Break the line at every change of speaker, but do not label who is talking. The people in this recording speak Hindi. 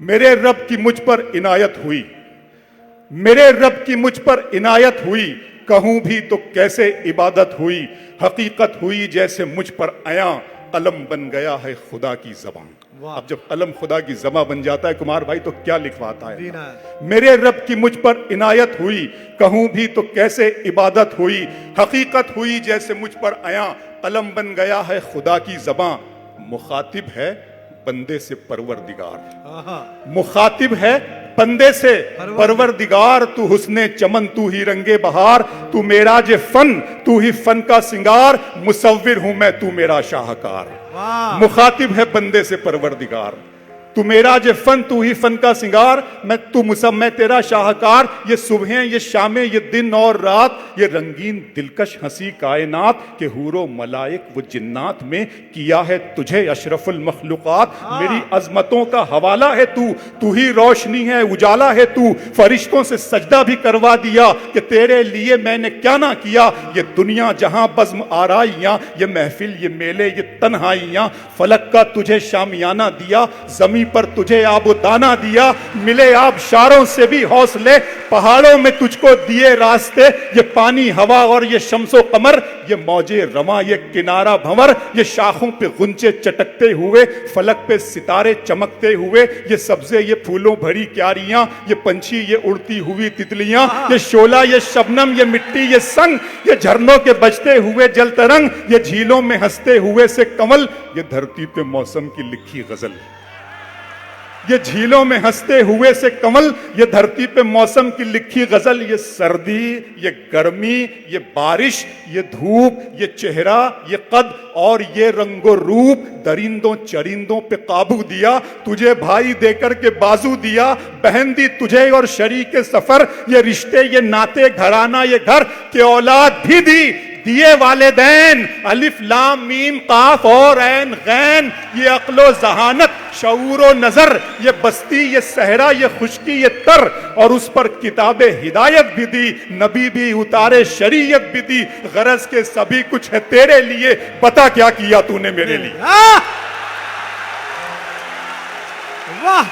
मेरे रब की मुझ पर इनायत हुई, मेरे रब की मुझ पर इनायत हुई, कहूं भी तो कैसे इबादत हुई, हकीकत हुई जैसे मुझ पर आया, कलम बन गया है खुदा की ज़बान। अब जब कलम खुदा की ज़बान बन जाता है कुमार भाई तो क्या लिखवाता है। मेरे रब की मुझ पर इनायत हुई, कहूं भी तो कैसे इबादत हुई, हकीकत हुई जैसे मुझ पर आया, कलम बन गया है खुदा की ज़बान। मुखातिब है बंदे से परवरदिगार, मुखातिब है बंदे से परवरदिगार। तू हुस्ने चमन, तू ही रंगे बहार, तू मेरा जे फन, तू ही फन का सिंगार, मुसव्विर हूं मैं, तू मेरा शाहकार। मुखातिब है बंदे से परवरदिगार, तू मेरा जे फन, तू ही फन का सिंगार, मैं तेरा शाहकार। ये सुबहें, ये शामें, ये दिन और रात, ये रंगीन दिलकश हंसी कायनात के हूरो मलाइक वो जिन्नात में किया है तुझे अशरफुल मखलूकात। मेरी अजमतों का हवाला है तू, तू ही रोशनी है उजाला है तू। फरिश्तों से सजदा भी करवा दिया कि तेरे लिए मैंने क्या ना किया। ये दुनिया जहां बज़्म आराइयां, ये महफिल, ये मेले, ये तन्हाइयां, फलक का तुझे शामियाना दिया, जमीन पर तुझे आबो दाना दिया। मिले आबशारों से भी हौसले, पहाड़ों में तुझको दिए रास्ते। ये पानी, हवा और ये शम्सो कमर, ये मौजे रमा, ये किनारा भंवर, ये शाखों पे गुंचे चटकते हुए, फलक पे सितारे चमकते हुए, ये सब्जे, ये फूलों भरी क्यारियां, ये पंछी, ये उड़ती हुई तितलियां, ये शोला, ये शबनम, ये मिट्टी, ये संग, ये झरनों के बजते हुए जल तरंग, ये झीलों में हंसते हुए से कमल, ये धरती पे मौसम की लिखी गजल। ये झीलों में हंसते हुए से कमल, ये धरती पे मौसम की लिखी गजल। ये सर्दी, ये गर्मी, ये बारिश, ये धूप, ये चेहरा, ये कद और ये रंगो रूप, दरिंदों चरिंदों पे काबू दिया, तुझे भाई देकर के बाजू दिया, बहन दी तुझे और शरीक सफर, ये रिश्ते, ये नाते, घराना, ये घर के औलाद भी दी, दिए वालिदैन, अलिफ लाम मीम काफ और ऐन गैन, ये अक्लो जहानत, शऊरो नजर, ये बस्ती, ये सहरा, ये खुशकी, ये तर, और उस पर किताबे हिदायत भी दी, नबी भी उतारे, शरीयत भी दी। गरज के सभी कुछ है तेरे लिए, बता क्या किया तूने मेरे लिए।
वाह।